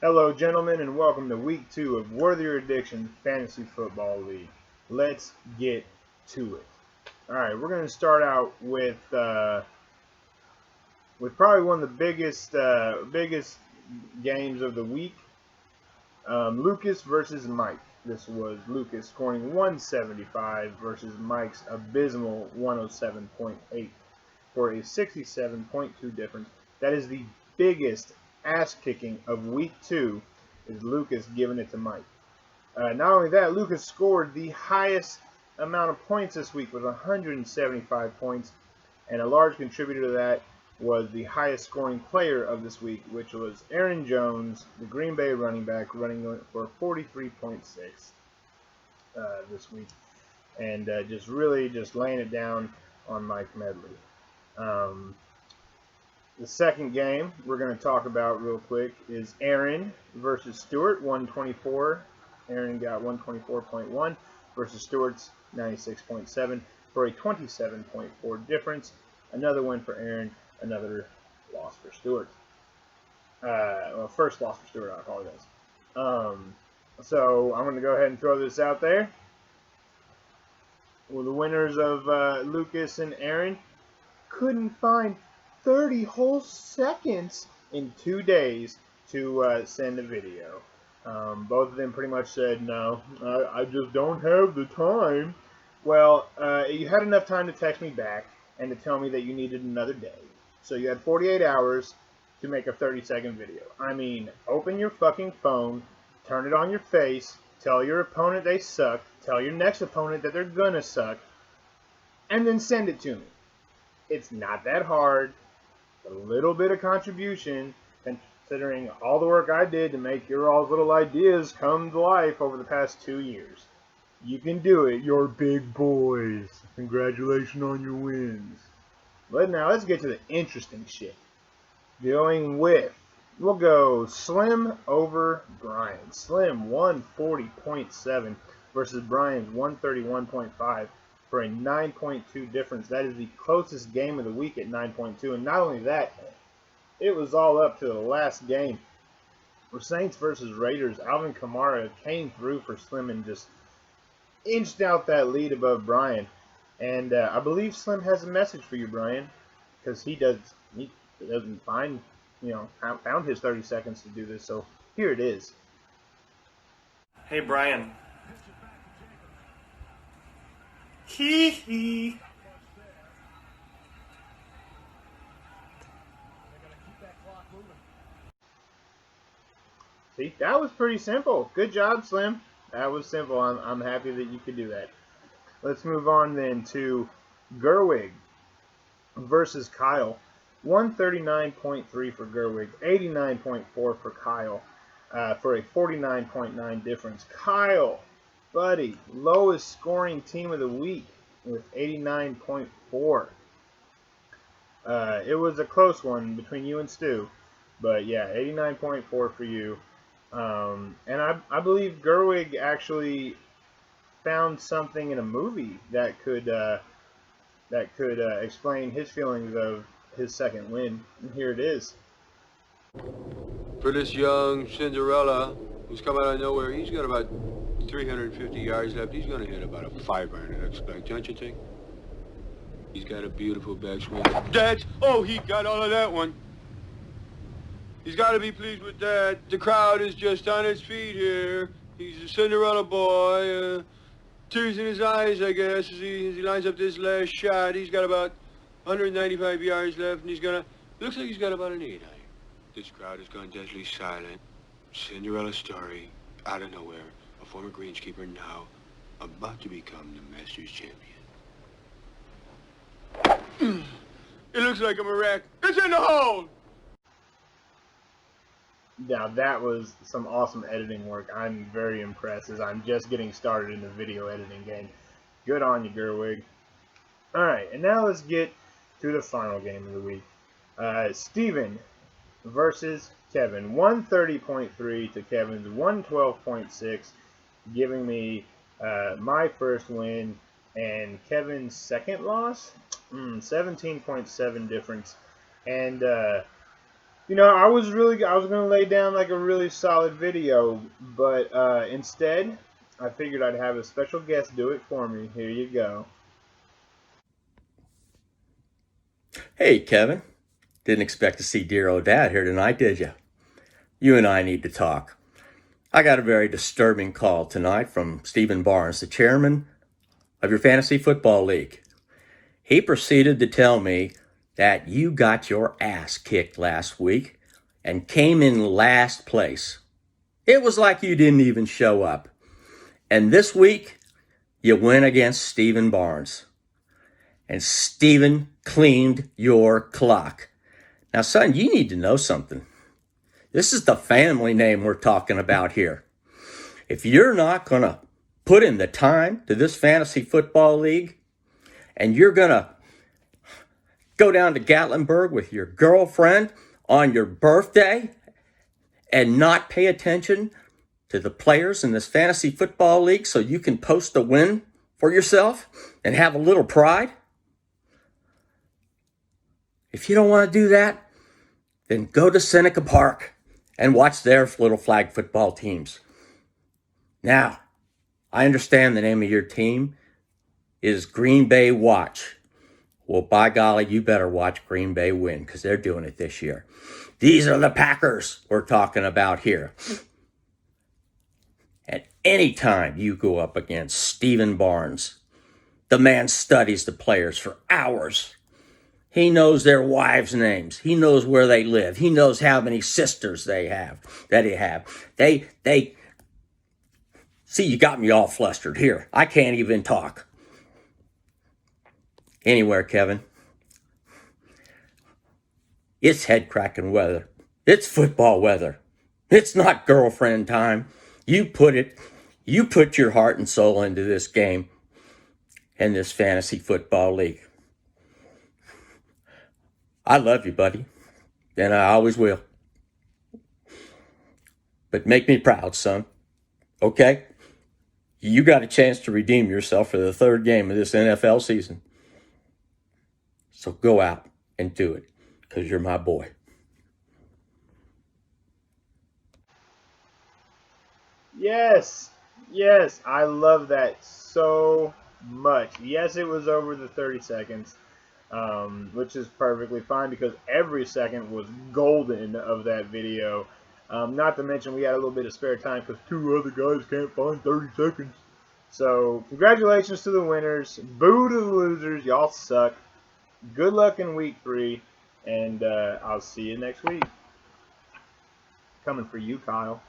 Hello, gentlemen, and welcome to Week 2 of Worthy Your Addiction Fantasy Football League. Let's get to it. All right, we're going to start out with probably one of the biggest games of the week. Lucas versus Mike. This was Lucas scoring 175 versus Mike's abysmal 107.8 for a 67.2 difference. That is the biggest ass kicking of Week 2. Is Lucas giving it to Mike? Not only that, Lucas scored the highest amount of points this week with 175 points, and a large contributor to that was the highest scoring player of this week, which was Aaron Jones, the Green Bay running back, running for 43.6 this week, and just laying it down on Mike Medley. The second game we're going to talk about real quick is Aaron versus Stewart, 124. Aaron got 124.1 versus Stewart's 96.7 for a 27.4 difference. Another win for Aaron, another loss for Stewart. First loss for Stewart, I apologize. So I'm going to go ahead and throw this out there. Well, the winners of Lucas and Aaron couldn't find 30 whole seconds in 2 days to send a video. Both of them pretty much said, no, I just don't have the time. Well, you had enough time to text me back and to tell me that you needed another day. So you had 48 hours to make a 30-second video. I mean, open your fucking phone, turn it on your face, tell your opponent they suck, tell your next opponent that they're gonna suck, and then send it to me. It's not that hard. A little bit of contribution, considering all the work I did to make your all's little ideas come to life over the past 2 years. You can do it. You're big boys. Congratulations on your wins. But now let's get to the interesting shit. We'll go Slim over Brian. Slim 140.7 versus Brian's 131.5. For a 9.2 difference. That is the closest game of the week at 9.2. And not only that, it was all up to the last game. For Saints versus Raiders, Alvin Kamara came through for Slim and just inched out that lead above Brian. And I believe Slim has a message for you, Brian, because he doesn't found his 30 seconds to do this. So here it is. Hey, Brian. Hee hee. See, that was pretty simple. Good job, Slim. That was simple. I'm happy that you could do that. Let's move on then to Gerwig versus Kyle. 139.3 for Gerwig, 89.4 for Kyle, for a 49.9 difference. Kyle, buddy, lowest scoring team of the week with 89.4. It was a close one between you and Stu, but yeah, 89.4 for you. And I believe Gerwig actually found something in a movie that could explain his feelings of his second win. And here it is. For this young Cinderella who's come out of nowhere, he's got about 350 yards left. He's going to hit about a 5-iron, I expect, don't you think? He's got a beautiful backswing. Oh, he got all of that one. He's got to be pleased with that. The crowd is just on its feet here. He's a Cinderella boy. Tears in his eyes, I guess, as he lines up this last shot. He's got about 195 yards left, and looks like he's got about an 8-iron. This crowd has gone deathly silent. Cinderella story, out of nowhere. A former greenskeeper now about to become the Masters champion. It looks like a miracle. It's in the hole! Now that was some awesome editing work. I'm very impressed as I'm just getting started in the video editing game. Good on you, Gerwig. Alright, and now let's get to the final game of the week. Steven versus Kevin. 130.3 to Kevin's 112.6, giving me my first win and Kevin's second loss. 17.7 difference. And I was gonna lay down like a really solid video, but instead, I figured I'd have a special guest do it for me. Here you go. Hey, Kevin. Didn't expect to see dear old dad here tonight, did you? You and I need to talk. I got a very disturbing call tonight from Stephen Barnes, the chairman of your fantasy football league. He proceeded to tell me that you got your ass kicked last week and came in last place. It was like you didn't even show up. And this week, you went against Stephen Barnes. And Stephen cleaned your clock. Now, son, you need to know something. This is the family name we're talking about here. If you're not going to put in the time to this fantasy football league, and you're going to go down to Gatlinburg with your girlfriend on your birthday and not pay attention to the players in this fantasy football league so you can post a win for yourself and have a little pride, if you don't want to do that, then go to Seneca Park and watch their little flag football teams. Now, I understand the name of your team is Green Bay Watch. Well, by golly, you better watch Green Bay win because they're doing it this year. These are the Packers we're talking about here. And any time you go up against Stephen Barnes, the man studies the players for hours. He knows their wives' names. He knows where they live. He knows how many sisters they have. They see, you got me all flustered here. I can't even talk. Anywhere, Kevin. It's head-cracking weather. It's football weather. It's not girlfriend time. You put your heart and soul into this game and this fantasy football league. I love you, buddy, and I always will. But make me proud, son. Okay? You got a chance to redeem yourself for the third game of this NFL season. So go out and do it, because you're my boy. Yes, yes, I love that so much. Yes, it was over the 30 seconds. Which is perfectly fine because every second was golden of that video. Not to mention we had a little bit of spare time because two other guys can't find 30 seconds. So congratulations to the winners. Boo to the losers. Y'all suck. Good luck in week 3. And I'll see you next week. Coming for you, Kyle.